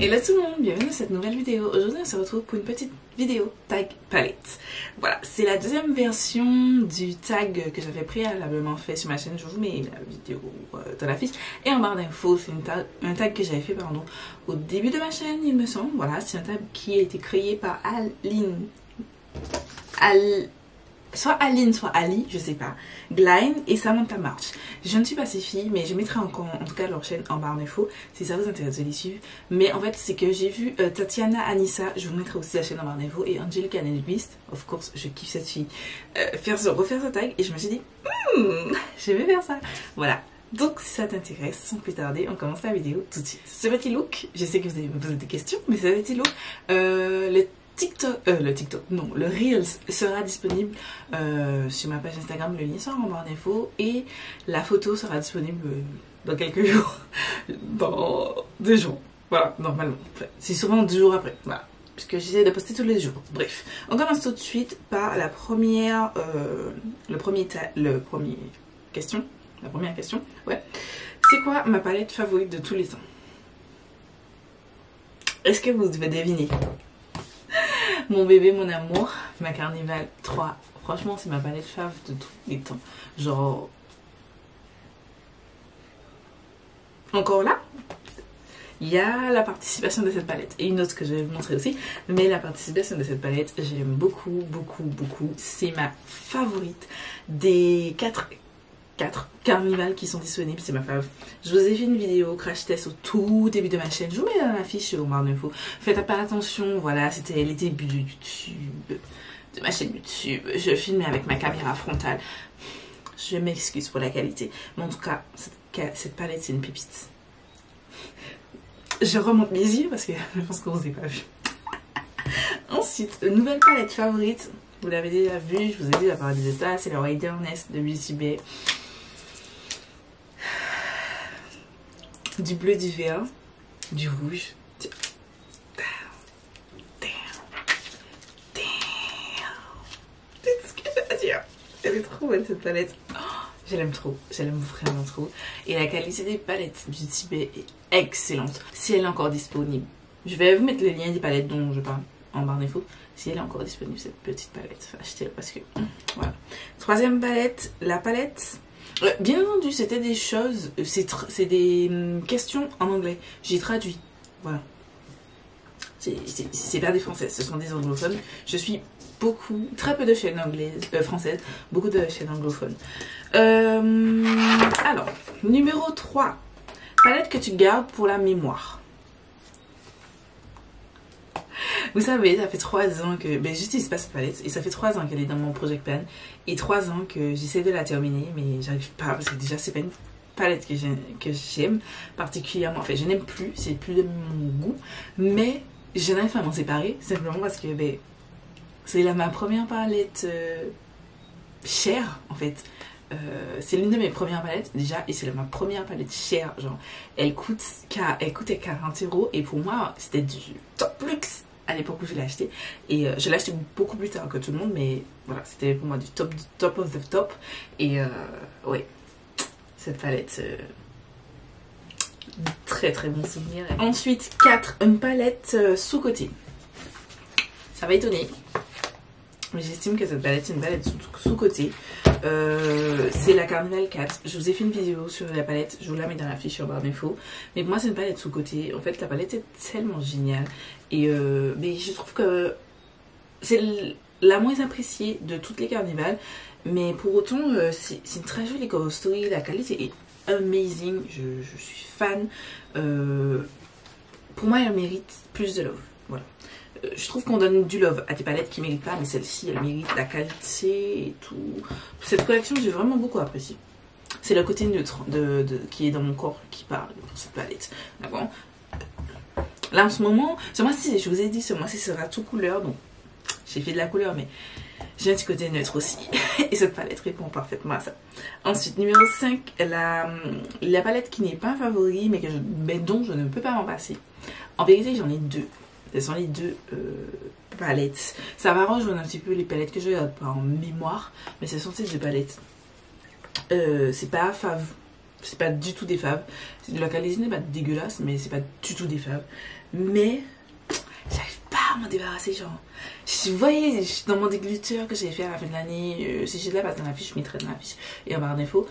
Hello tout le monde, bienvenue dans cette nouvelle vidéo. Aujourd'hui on se retrouve pour une petite vidéo tag palette. Voilà, c'est la deuxième version du tag que j'avais préalablement fait sur ma chaîne. Je vous mets la vidéo dans la fiche et en barre d'infos. C'est un tag que j'avais fait au début de ma chaîne, il me semble. Voilà, c'est un tag qui a été créé par soit Aline, soit Ali, je sais pas, Glyne et Samantha March. Je ne suis pas ces filles, mais je mettrai en tout cas leur chaîne en barre d'infos si ça vous intéresse de les suivre. Mais en fait, c'est que j'ai vu Tatiana Anissa, je vous mettrai aussi la chaîne en barre d'infos, et Angelica Nelbist, of course, je kiffe cette fille, refaire ce tag, et je me suis dit, je vais faire ça. Voilà. Donc si ça t'intéresse, sans plus tarder, on commence la vidéo tout de suite. Ce petit look, je sais que vous allez me poser des questions, mais ce petit look, le Reels sera disponible sur ma page Instagram, le lien sera en barre d'infos et la photo sera disponible dans quelques jours, dans 2 jours, voilà, normalement, c'est souvent 2 jours après, voilà, puisque j'essaie de poster tous les jours. Bref, on commence tout de suite par la première question, ouais, c'est quoi ma palette favorite de tous les temps? Est-ce que vous devez deviner? Mon bébé, mon amour, ma Carnival 3. Franchement, c'est ma palette fave de tous les temps. Genre... Encore là, il y a la participation de cette palette. Et une autre que je vais vous montrer aussi. Mais la participation de cette palette, j'aime beaucoup, beaucoup, beaucoup. C'est ma favorite des 4 carnivals qui sont disponibles, c'est ma fave. Je vous ai fait une vidéo crash test au tout début de ma chaîne, je vous mets dans la fiche au barre d'infos. Faites pas attention, voilà, c'était les débuts de YouTube, de ma chaîne YouTube. Je filmais avec ma caméra frontale. Je m'excuse pour la qualité, mais en tout cas, cette palette c'est une pépite. Je remonte mes yeux parce que je pense que vous n'avez pas vu. Ensuite, nouvelle palette favorite, vous l'avez déjà vu, je vous ai dit la parole des états, c'est le Wilderness de Beauty Bay. Du bleu, du vert, du rouge. Damn. C'est ce que j'ai à dire. Elle est trop belle cette palette. Oh, je l'aime trop, je l'aime vraiment trop. Et la qualité des palettes Beauty Bay est excellente. Si elle est encore disponible, je vais vous mettre le lien des palettes dont je parle en barre d'infos. Si elle est encore disponible, cette petite palette, achetez-la parce que voilà. Troisième palette, la palette. Bien entendu, c'était des choses, c'est des questions en anglais. J'ai traduit, voilà. C'est pas des françaises, ce sont des anglophones. Je suis très peu de chaînes françaises, beaucoup de chaînes anglophones. Alors, numéro 3, palette que tu gardes pour la mémoire. Vous savez, ça fait 3 ans que... j'utilise pas cette palette et ça fait 3 ans qu'elle est dans mon Project Pan et 3 ans que j'essaie de la terminer mais j'arrive pas parce que déjà c'est pas une palette que j'aime particulièrement. En fait, je n'aime plus, c'est plus de mon goût, mais je n'arrive pas à m'en séparer simplement parce que c'est ma première palette chère en fait. C'est l'une de mes premières palettes déjà et c'est ma première palette chère, genre elle coûtait 40 € et pour moi c'était du top luxe à l'époque où je l'ai acheté et je l'ai acheté beaucoup plus tard que tout le monde, mais voilà, c'était pour moi du top of the top et ouais, cette palette très très bon souvenir. Ensuite 4, une palette sous-côté. Ça va étonner, mais j'estime que cette palette c'est une palette sous-côté. C'est la Carnival 4. Je vous ai fait une vidéo sur la palette, je vous la mets dans la fiche en barre d'infos. Mais pour moi c'est une palette sous-côté. En fait la palette est tellement géniale. Et mais je trouve que c'est la moins appréciée de toutes les carnivals. Mais pour autant c'est une très jolie cover story. La qualité est amazing. Je suis fan. Pour moi elle mérite plus de love. Voilà. Je trouve qu'on donne du love à des palettes qui ne méritent pas, mais celle-ci, elle mérite la qualité et tout. Cette collection, j'ai vraiment beaucoup apprécié. C'est le côté neutre qui est dans mon corps qui parle pour cette palette. D'accord. Là, en ce moment, ce mois-ci, je vous ai dit, ce mois-ci sera tout couleur, donc j'ai fait de la couleur, mais j'ai un petit côté neutre aussi. Et cette palette répond parfaitement à ça. Ensuite, numéro 5, la palette qui n'est pas un favori, mais dont je ne peux pas m'en passer. En vérité, j'en ai 2. Ce sont les 2 palettes. Ça va rejoindre un petit peu les palettes que je garde pas en mémoire, mais ce sont ces 2 palettes. C'est pas c'est pas du tout des faves. La qualité n'est pas dégueulasse, mais c'est pas du tout des faves. Mais j'arrive pas à m'en débarrasser, genre. Vous voyez, dans mon dégluteur que j'ai fait à la fin de l'année, si j'ai de la place dans la fiche, je mettrai dans la fiche et en barre d'infos.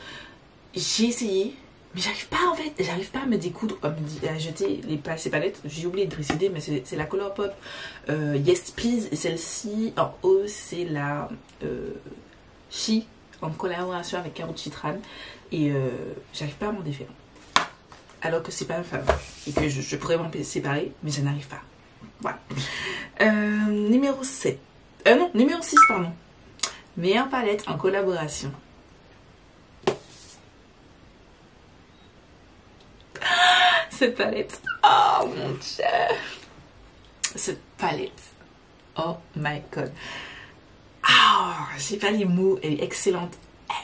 J'ai essayé, mais j'arrive pas en fait, j'arrive pas à me découdre, à jeter ces palettes. J'ai oublié de préciser, mais c'est la Colourpop Yes Please. Et celle-ci, en haut, c'est la Chi en collaboration avec Carotte Chitrane. Et j'arrive pas à m'en défaire. Alors que c'est pas un fave. Et que je pourrais m'en séparer, mais je n'arrive pas. Voilà. Numéro 7. Non, numéro 6, pardon. Meilleure palette en collaboration. Cette palette. Oh mon dieu. Cette palette. Oh my god. Ah, j'ai pas les mots. Elle est excellente.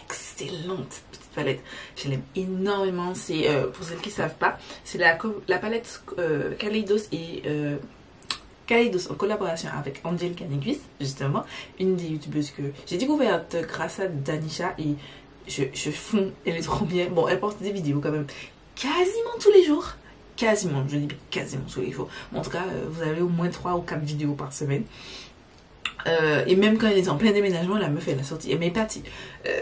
Excellente petite palette. Je l'aime énormément. C'est, pour celles qui ne savent pas, c'est la palette Kaleidos et Kaleidos en collaboration avec Angel Caniguis, justement, une des youtubeuses que j'ai découverte grâce à Danisha et je fonds, elle est trop bien. Bon, elle porte des vidéos quand même quasiment tous les jours. Quasiment, je dis quasiment tous les jours. Bon, en tout cas, vous avez au moins 3 ou 4 vidéos par semaine. Et même quand elle était en plein déménagement, la meuf elle a sorti, elle m'est partie.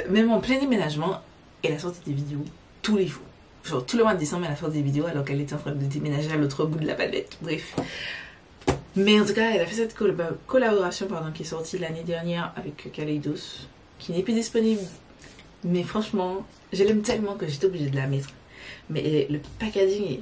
Même en plein déménagement, elle a sorti des vidéos tous les jours. Genre tout le mois de décembre, elle a sorti des vidéos alors qu'elle était en train de déménager à l'autre bout de la palette. Bref. Mais en tout cas, elle a fait cette collaboration qui est sortie l'année dernière avec Kaleidos, qui n'est plus disponible. Mais franchement, je l'aime tellement que j'étais obligée de la mettre. Mais le packaging est...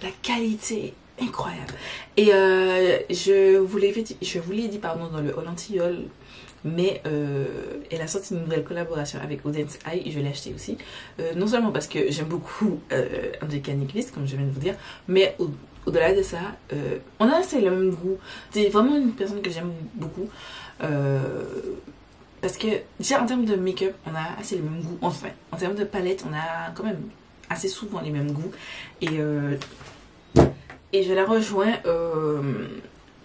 La qualité est incroyable. Et je vous l'ai dit pardon dans le Haul Anti-Haul, mais elle a sorti une nouvelle collaboration avec Odense Eye et je l'ai acheté aussi. Non seulement parce que j'aime beaucoup Angelica Nyquist, comme je viens de vous dire, mais au-delà de ça, on a assez le même goût. C'est vraiment une personne que j'aime beaucoup. Parce que déjà en termes de make-up, on a assez le même goût. Enfin, en termes de palette, on a quand même assez souvent les mêmes goûts. Et je la rejoins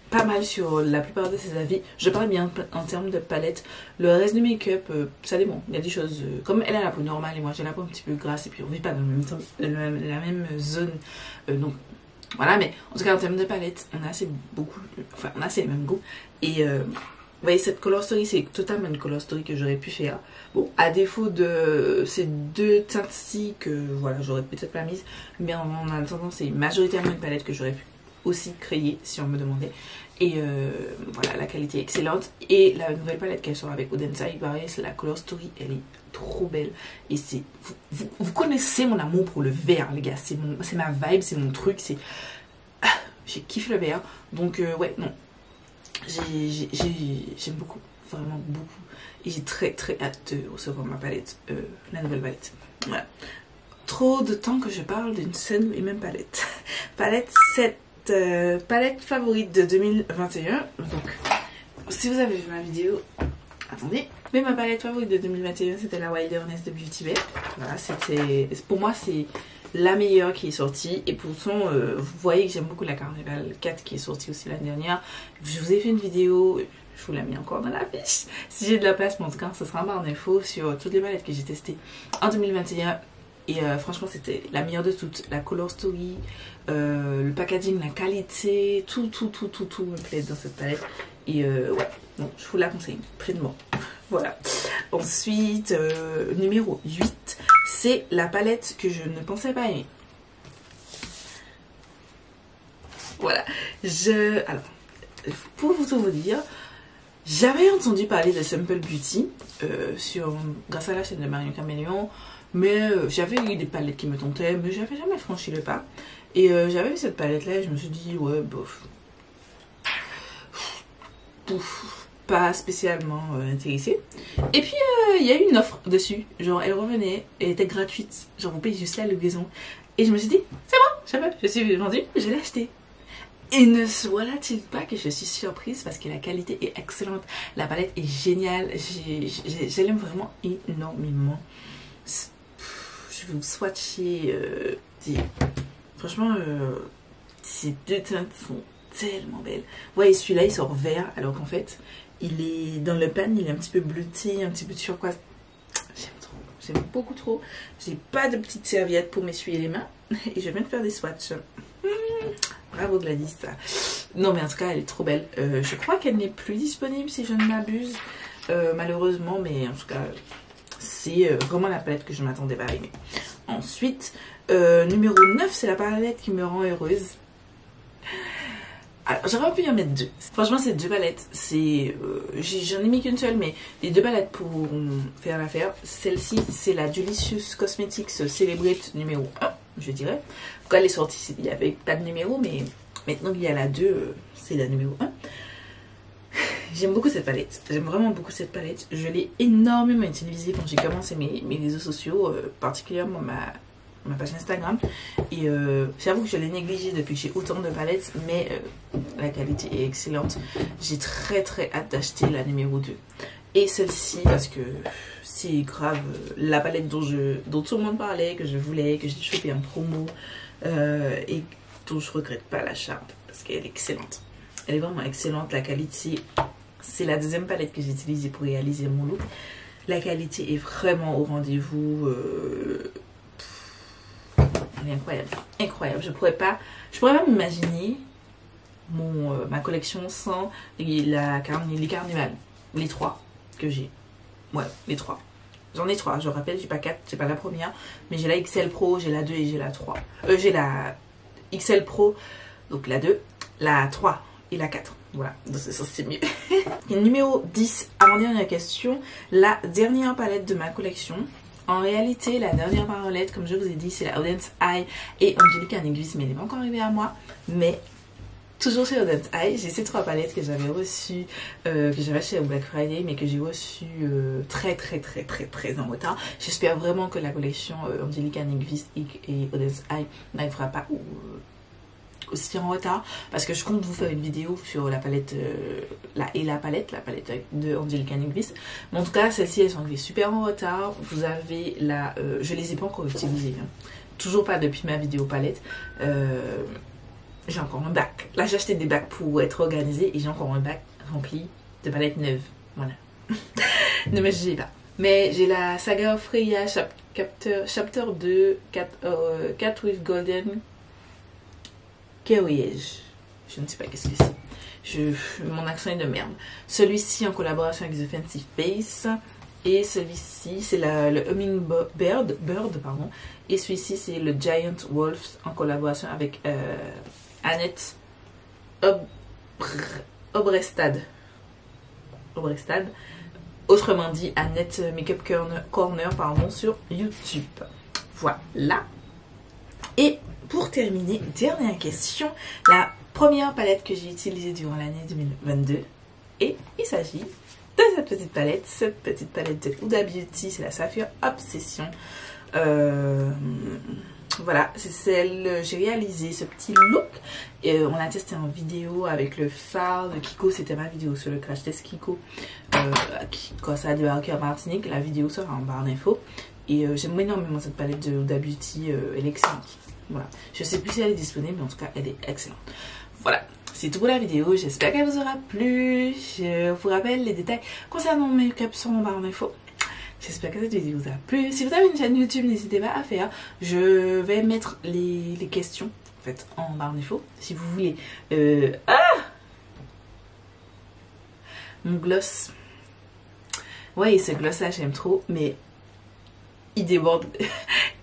pas mal sur la plupart de ses avis. Je parle bien en termes de palette. Le reste du make-up, ça dépend. Il y a des choses, comme elle a la peau normale et moi j'ai la peau un petit peu grasse et puis on vit pas dans la même zone. Donc voilà, mais en tout cas en termes de palette, on a assez les mêmes goûts. Et vous voyez, cette color story, c'est totalement une color story que j'aurais pu faire. Bon, à défaut de ces deux teintes-ci que voilà, j'aurais peut-être pas mise, mais en attendant, c'est majoritairement une palette que j'aurais pu aussi créer si on me demandait. Et voilà, la qualité est excellente. Et la nouvelle palette qu'elle sort avec Odense Eye, pareil, c'est la color story, elle est trop belle. Et c'est vous connaissez mon amour pour le vert, les gars. C'est ma vibe, c'est mon truc. J'ai kiffé le vert. Donc ouais, non. J'aime beaucoup, vraiment beaucoup. Et j'ai très hâte de recevoir ma palette, la nouvelle palette. Voilà. Trop de temps que je parle d'une seule et même palette. Palette 7, palette favorite de 2021. Donc, si vous avez vu ma vidéo, attendez. Mais ma palette favorite de 2021, c'était la Wilderness de Beauty Bay. Voilà, pour moi, c'est la meilleure qui est sortie. Et pourtant, vous voyez que j'aime beaucoup la Carnival 4 qui est sortie aussi l'année dernière. Je vous ai fait une vidéo, je vous l'ai mis encore dans la fiche. Si j'ai de la place, mais en tout cas, ce sera en barre d'infos sur toutes les palettes que j'ai testées en 2021. Et franchement, c'était la meilleure de toutes. La color story, le packaging, la qualité, tout me plaît dans cette palette. Et ouais, donc je vous la conseille pleinement. Voilà. Ensuite, numéro 8, c'est la palette que je ne pensais pas aimer. Voilà. Alors, pour tout vous dire, j'avais entendu parler de Simple Beauty grâce à la chaîne de Marion Caméléon, mais j'avais eu des palettes qui me tentaient, mais j'avais jamais franchi le pas. Et j'avais vu cette palette là et je me suis dit, ouais, bof. Pas spécialement intéressée. Et puis il y a eu une offre dessus, genre elle revenait, elle était gratuite, genre vous payez juste la livraison. Et je me suis dit, c'est bon, je suis vendue, je l'ai acheté. Et ne voilà-t-il pas que je suis surprise parce que la qualité est excellente, la palette est géniale, je l'aime vraiment énormément. Je vais vous swatcher, franchement ces deux teintes sont tellement belles. Vous voyez, celui-là il sort vert alors qu'en fait Il est dans le pan, il est un petit peu bleuté, un petit peu turquoise. J'aime trop, j'aime beaucoup trop. J'ai pas de petite serviette pour m'essuyer les mains et je viens de faire des swatchs. Bravo Gladys. Non mais en tout cas elle est trop belle. Je crois qu'elle n'est plus disponible si je ne m'abuse, malheureusement, mais en tout cas c'est vraiment la palette que je m'attendais pas à aimer. Ensuite, numéro 9, c'est la palette qui me rend heureuse. Alors j'aurais pu y en mettre deux. Franchement ces deux palettes, j'en ai mis qu'une seule, mais les deux palettes pour faire l'affaire. Celle-ci c'est la Delicious Cosmetics Celebrate numéro 1, je dirais. Quand elle est sortie il n'y avait pas de numéro, mais maintenant qu'il y a la 2, c'est la numéro 1. J'aime beaucoup cette palette, j'aime vraiment beaucoup cette palette. Je l'ai énormément utilisée quand j'ai commencé mes réseaux sociaux, particulièrement ma page Instagram. Et j'avoue que je l'ai négligée depuis que j'ai autant de palettes, mais la qualité est excellente. J'ai très hâte d'acheter la numéro 2. Et celle-ci, parce que c'est grave la palette dont tout le monde parlait, que je voulais, que j'ai chopé en promo, et dont je regrette pas l'achat, parce qu'elle est excellente. Elle est vraiment excellente, la qualité, c'est la deuxième palette que j'ai utilisée pour réaliser mon look. La qualité est vraiment au rendez-vous. Elle est incroyable, incroyable. Je pourrais pas m'imaginer ma collection sans les Carnival, les 3 que j'ai. Ouais, les 3. J'en ai 3, je rappelle, j'ai pas 4, j'ai pas la première, mais j'ai la XL Pro, j'ai la 2 et j'ai la 3. J'ai la XL Pro, donc la 2, la 3 et la 4. Voilà, donc c'est mieux. Et numéro 10, avant-dernière question, la dernière palette de ma collection. En réalité, la dernière palette, comme je vous ai dit, c'est la Audience Eye et Angelica Nigris, mais elle n'est pas encore arrivée à moi. Mais toujours chez Audience Eye, j'ai ces 3 palettes que j'avais reçues, que j'avais achetées au Black Friday, mais que j'ai reçues très en retard. J'espère vraiment que la collection Angelica Nigris et Audience Eye n'arrivera pas aussi en retard, parce que je compte vous faire une vidéo sur la palette la palette de Angelica Nigris. Mais en tout cas, celles-ci elles sont arrivées super en retard. Vous avez la je les ai pas encore utilisées, hein. Toujours pas depuis ma vidéo palette. J'ai encore un bac. Là j'ai acheté des bacs pour être organisée et j'ai encore un bac rempli de palettes neuves. Voilà. Ne me jugez pas. Mais j'ai la Saga of Freya Chapter 2 Cat with Golden Carriage. Je ne sais pas qu'est-ce que c'est. Mon accent est de merde. Celui-ci en collaboration avec The Fancy Face. Et celui-ci c'est le Hummingbird pardon. Et celui-ci c'est le Giant Wolf en collaboration avec Annette Obrestad. Autrement dit Annette Makeup Corner pardon, sur YouTube. Voilà. Et pour terminer, dernière question, la première palette que j'ai utilisée durant l'année 2022. Et il s'agit de cette petite palette de Huda Beauty, c'est la Sapphire Obsession. Voilà, c'est celle, j'ai réalisé ce petit look. Et on l'a testé en vidéo avec le phare de Kiko, c'était ma vidéo sur le crash test Kiko. Quand ça a débarqué en Martinique, la vidéo sera en barre d'infos. Et j'aime énormément cette palette de Huda Beauty, elle est excellente. Voilà, je sais plus si elle est disponible, mais en tout cas elle est excellente. Voilà, c'est tout pour la vidéo, j'espère qu'elle vous aura plu. Je vous rappelle les détails concernant mon make-up sur mon barre d'infos. J'espère que cette vidéo vous a plu. Si vous avez une chaîne YouTube, n'hésitez pas à faire. Je vais mettre les questions en fait en barre d'infos. Si vous voulez. Mon gloss. Ouais, ce gloss là j'aime trop, mais il déborde.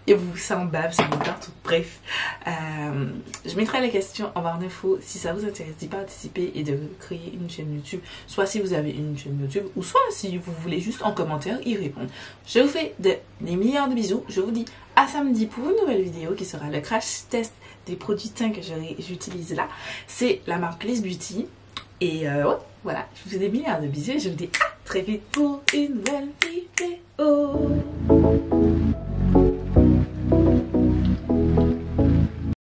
Et vous s'embave, c'est bon partout. Bref, je mettrai les questions en barre d'infos si ça vous intéresse d'y participer et de créer une chaîne YouTube. Soit si vous avez une chaîne YouTube, ou soit si vous voulez juste en commentaire y répondre. Je vous fais des milliards de bisous. Je vous dis à samedi pour une nouvelle vidéo qui sera le crash test des produits teints que j'utilise là. C'est la marque Liz Beauty. Et ouais, voilà, je vous fais des milliards de bisous et je vous dis à très vite pour une nouvelle vidéo.